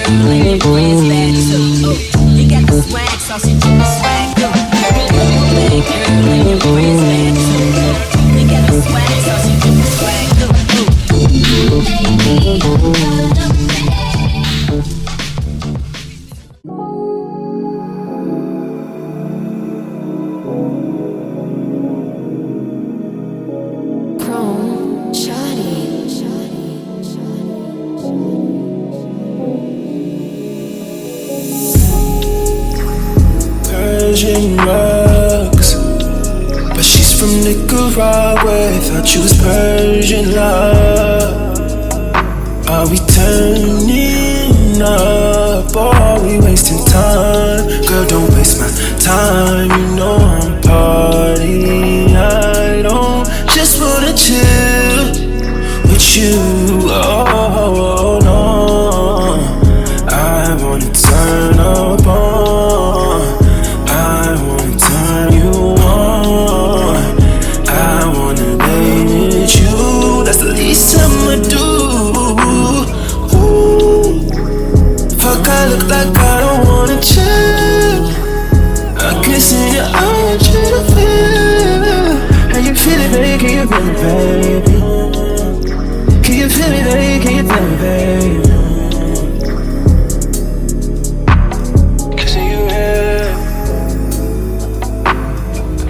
girl and your friends bad too. You got the swag, so she do the swag too. Bad girl and your friends bad too. You got the swag, so she do the swag too. Persian rugs, but she's from Nicaragua. Thought you was Persian love. Are we turning up or are we wasting time? Girl, don't waste my time. You know I'm partying. I don't just wanna chill with you. Oh no, I wanna turn up on. I wanna turn you on. I wanna lay with you. That's the least I'ma do. Fuck, I look like I don't wanna chill. I can see your eyes, you to feel. How you feeling, baby? Can you feel it, baby? Can you feel me, baby? Can you feel me, baby? Kissing you here,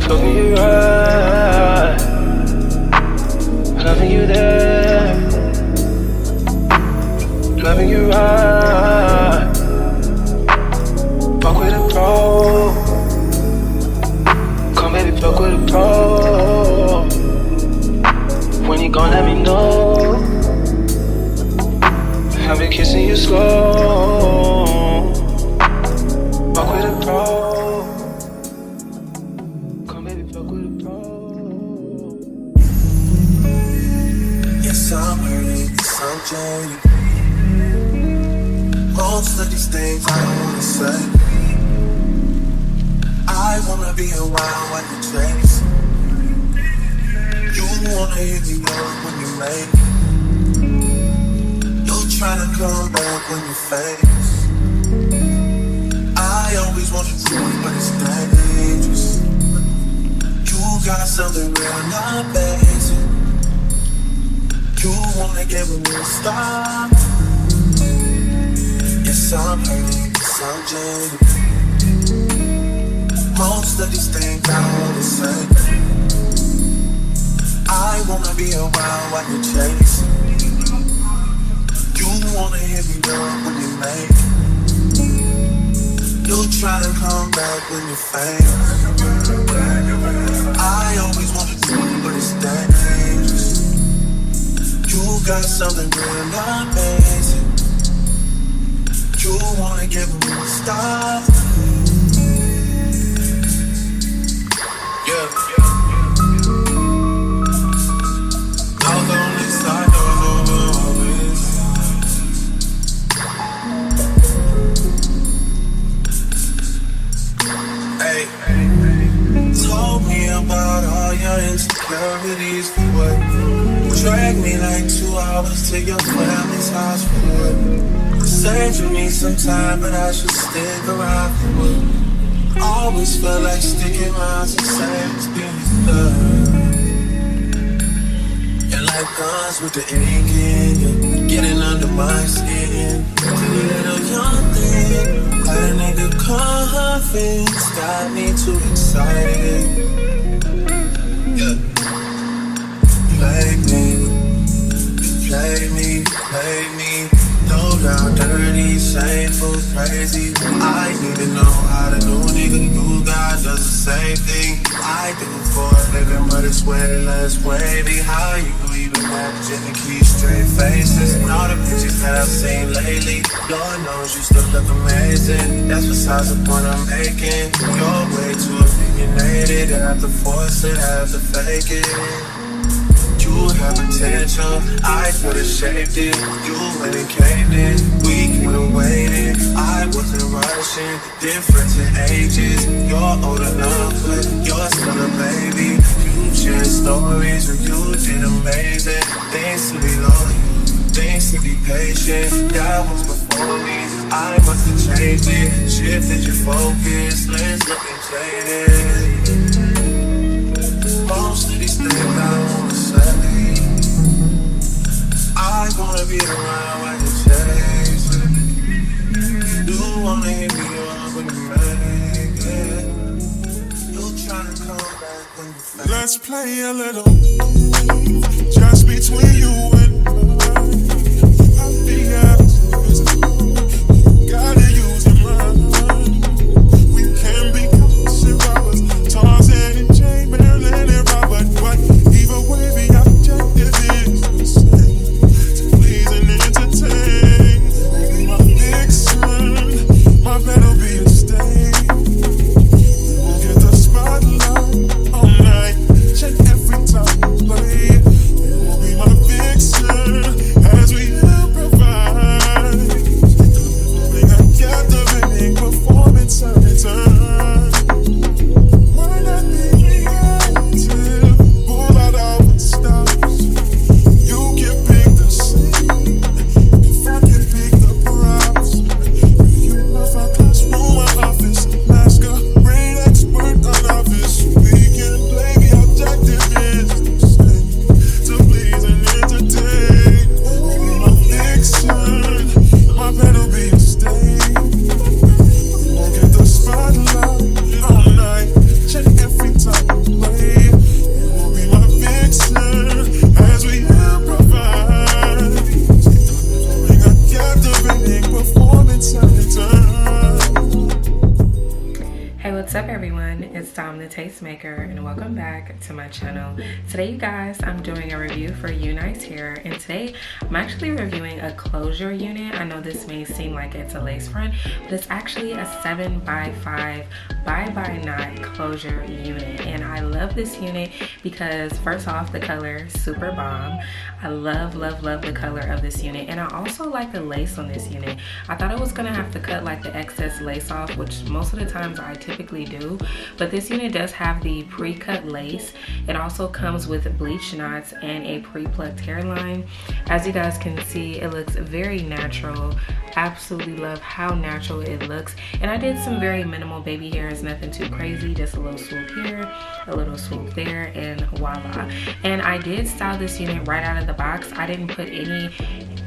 fucking you right, loving you there, loving you right. Fuck with a pro, come baby, fuck with a pro. When you gon' let me know? I've been kissing you slow. Fuck with a pro, come baby, fuck with a pro. Yes, I'm hurting, yes, I'm jaded. Most of these things I don't wanna say. I wanna be around when you chase. You wanna hit me up when you make. You tryna come back when you face. I always want the truth, but it's dangerous. You got something real, not basic. You wanna get with me, stop. Yes, I'm hurting, yes, I'm jaded. Most of these things I don't wanna say. I wanna be around while you chase. You wanna hit me up when you make. You try to come back when you fail. I always want the truth, but it's dangerous. You got something real amazing. You wanna give me a stop. Yeah. I was on this side, I was over always. Hey, told me about all your insecurities for what? Dragged me like 2 hours to your family's house for what? Said you need some time, but I should stick around for what? Always felt like sticking around the same thing. And like guns with the ink in you, getting under my skin. A little young thing, got a nigga confidence, got me too excited. Yeah. Play me. No doubt, dirty, shameful, crazy. I need to know how the new nigga you got does the same thing I do for a living, but it's way less wavy. How you even managing to keep straight faces? And all the pictures that I've seen lately, Lord knows you still look amazing. That's besides the point I'm making. You're way too opinionated, I have to force it, I have to fake it. You have potential, I could've shaped it. You went and caved in, we could've waited. I wasn't rushing, difference in ages. You're old enough, but you're still a baby. You share stories when you did amazing. Things to be loyal, things to be patient. That was before for me. I must have changed it, shifted your focus, lens looking jaded. Most of these things I wanna say, I wanna be around while you chase it. Do wanna hit me up when you make it. You tryna come back when you fake. Let's play a little just between you and me. I'll be honest, gotta use your mind. We can be constant robbers, Tarzan and Jay, Marilyn and Robert. But either way, the objective is the same: to please and entertain. My vixen, my battle be a stain. We'll get the spotlight all night, check every time you play. You will be my vixen as we improvise. Delivering a captivating performance every time. Why not be reactive? Pull out all the stops. You can pick the scene, if I can pick the props. You love our classroom, my office, masquerade expert, an office. We can play, the objective is the same: to please and entertain. My vixen, my battle be a stain. We'll get the spotlight all night, check every time you play. You will be my vixen as we improvise. Delivering a captivating performance every time. Hey, what's up everyone? It's Tom the Tastemaker and welcome back to my channel. Today you guys, I'm doing a review for UNICE here, and today I'm actually reviewing a closure unit. I know this may seem like it's a lace front, but it's actually a 7x5 by-by-knot closure unit. And I love this unit because first off, the color super bomb. I love the color of this unit, and I also like the lace on this unit. I thought I was gonna have to cut like the excess lace off, which most of the times I typically do, but this unit does have the pre-cut lace. It also comes with bleach knots and a pre-plucked hairline. As you guys can see, it looks very natural. Absolutely love how natural it looks. And I did some very minimal baby hairs, nothing too crazy, just a little swoop here, a little swoop there, and voila. And I did style this unit right out of the box. I didn't put any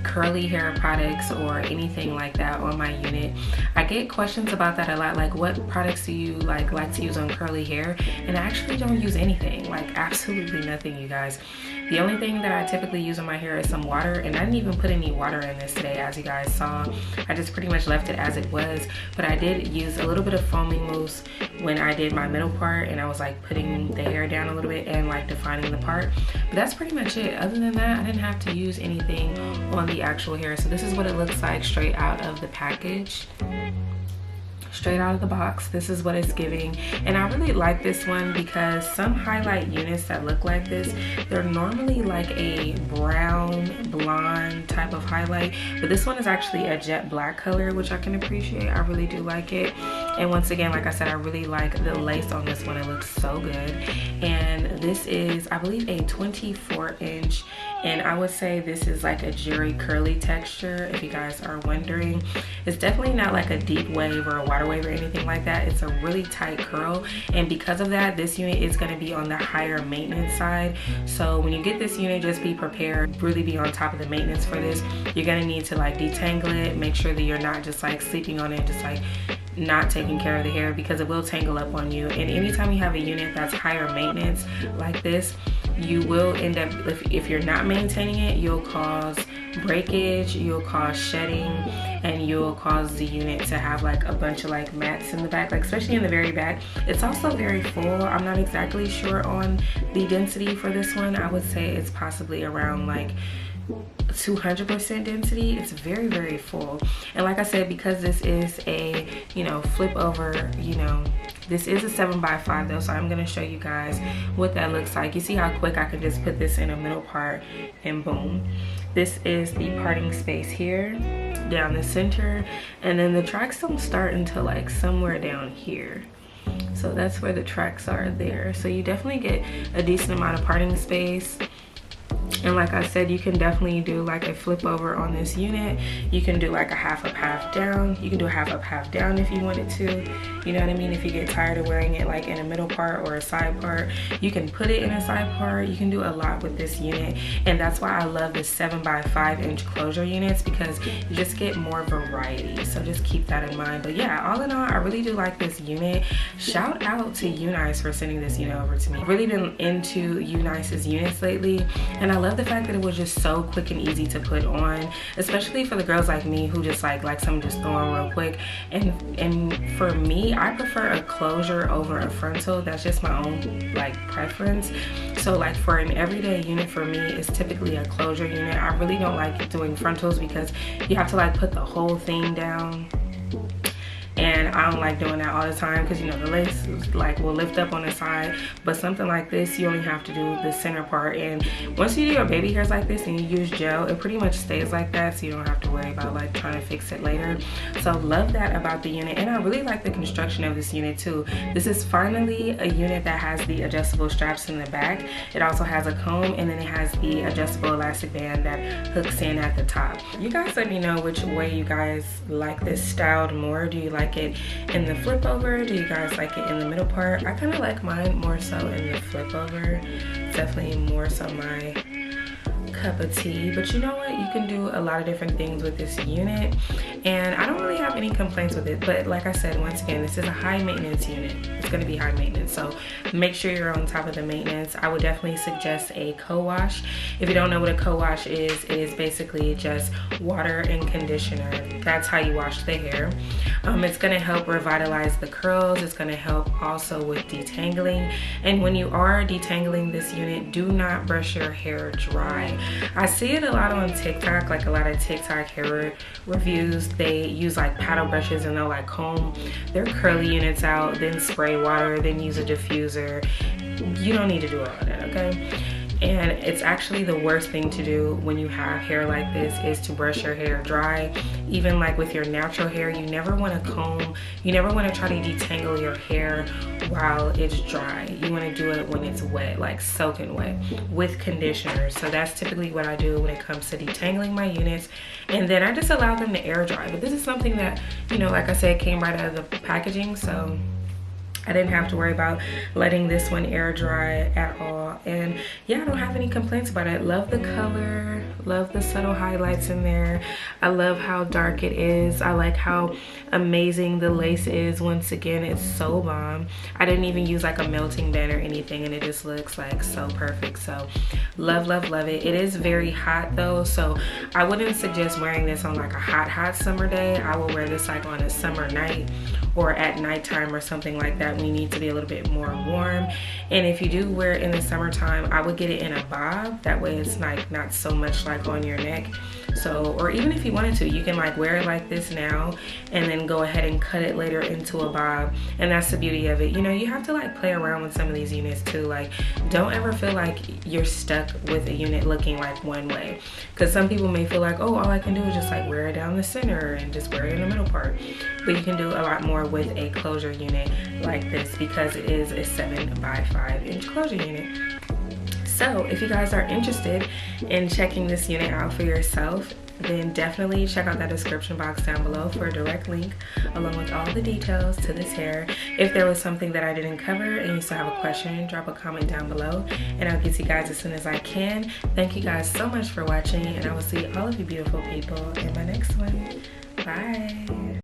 curly hair products or anything like that on my unit. I get questions about that a lot, like what products do you like to use on curly hair? And I actually don't use anything, like absolutely nothing, you guys. The only thing that I typically use on my hair is some water, and I didn't even put any water in this today, as you guys saw. I just pretty much left it as it was, but I did use a little bit of foaming mousse when I did my middle part, and I was like putting the hair down a little bit and like defining the part. But that's pretty much it. Other than that, I didn't have to use anything on the actual hair. So this is what it looks like straight out of the package. Straight out of the box, this is what it's giving. And I really like this one because some highlight units that look like this, they're normally like a brown blonde type of highlight, but this one is actually a jet black color, which I can appreciate. I really do like it. And once again, like I said, I really like the lace on this one. It looks so good. And this is, I believe, a 24-inch, and I would say this is like a jerry curly texture, if you guys are wondering. It's definitely not like a deep wave or a water wave or anything like that. It's a really tight curl, and because of that, this unit is going to be on the higher maintenance side. So when you get this unit, just be prepared, really be on top of the maintenance for this. You're going to need to like detangle it, make sure that you're not just like sleeping on it, just like not taking care of the hair, because it will tangle up on you. And anytime you have a unit that's higher maintenance like this, you will end up, if you're not maintaining it, you'll cause breakage, you'll cause shedding, and you'll cause the unit to have like a bunch of like mats in the back, like especially in the very back. It's also very full. I'm not exactly sure on the density for this one. I would say it's possibly around like 200% density. It's very, very full. And like I said, because this is a, you know, flip over, you know, this is a 7x5 though, so I'm going to show you guys what that looks like. You see how quick I can just put this in a middle part and boom. This is the parting space here down the center, and then the tracks don't start until like somewhere down here. So that's where the tracks are there. So you definitely get a decent amount of parting space. And like I said, you can definitely do like a flip over on this unit. You can do like a half up, half down. You can do a half up, half down if you wanted to. You know what I mean? If you get tired of wearing it like in a middle part or a side part, you can put it in a side part. You can do a lot with this unit. And that's why I love the 7x5 inch closure units, because you just get more variety. So just keep that in mind. But yeah, all in all, I really do like this unit. Shout out to UNICE for sending this unit over to me. I've really been into UNICE's units lately, and I love the fact that it was just so quick and easy to put on, especially for the girls like me who just like something just throw on real quick. And for me, I prefer a closure over a frontal. That's just my own like preference. So like for an everyday unit, for me, it's typically a closure unit. I really don't like doing frontals because you have to like put the whole thing down. And I don't like doing that all the time because, you know, the lace like will lift up on the side. But something like this, you only have to do the center part. And once you do your baby hairs like this and you use gel, it pretty much stays like that, so you don't have to worry about like trying to fix it later. So love that about the unit. And I really like the construction of this unit too. This is finally a unit that has the adjustable straps in the back. It also has a comb, and then it has the adjustable elastic band that hooks in at the top. You guys let me know which way you guys like this styled more. Do you like it in the flip over? Do you guys like it in the middle part? I kind of like mine more so in the flip over. It's definitely more so my cup of tea. But you know what, you can do a lot of different things with this unit, and I don't really have any complaints with it. But like I said, once again, this is a high maintenance unit. It's going to be high maintenance, so make sure you're on top of the maintenance. I would definitely suggest a co-wash. If you don't know what a co-wash is, it is basically just water and conditioner. That's how you wash the hair. It's going to help revitalize the curls. It's going to help also with detangling. And when you are detangling this unit, do not brush your hair dry. I see it a lot on TikTok, like a lot of TikTok hair reviews. They use like paddle brushes and they'll like comb their curly units out, then spray water, then use a diffuser. You don't need to do all of that, okay? And it's actually the worst thing to do when you have hair like this is to brush your hair dry. Even like with your natural hair, you never want to comb, you never want to try to detangle your hair while it's dry. You want to do it when it's wet, like soaking wet, with conditioner. So that's typically what I do when it comes to detangling my units. And then I just allow them to air dry. But this is something that, you know, like I said, came right out of the packaging, so I didn't have to worry about letting this one air dry at all. And yeah, I don't have any complaints about it. Love the color, love the subtle highlights in there. I love how dark it is. I like how amazing the lace is. Once again, it's so bomb. I didn't even use like a melting band or anything, and it just looks like so perfect. So love, love, love it. It is very hot though, so I wouldn't suggest wearing this on like a hot summer day. I will wear this like on a summer night or at nighttime or something like that when you need to be a little bit more warm. And if you do wear it in the summertime, I would get it in a bob. That way it's like not so much like on your neck. So, or even if you wanted to, you can like wear it like this now and then go ahead and cut it later into a bob. And that's the beauty of it. You know, you have to like play around with some of these units too. Like, don't ever feel like you're stuck with a unit looking like one way, because some people may feel like, oh, all I can do is just like wear it down the center and just wear it in the middle part. But you can do a lot more with a closure unit like this, because it is a 7x5 inch closure unit. So if you guys are interested in checking this unit out for yourself, then definitely check out that description box down below for a direct link along with all the details to this hair. If there was something that I didn't cover and you still have a question, drop a comment down below and I'll get to you guys as soon as I can. Thank you guys so much for watching, and I will see all of you beautiful people in my next one. Bye.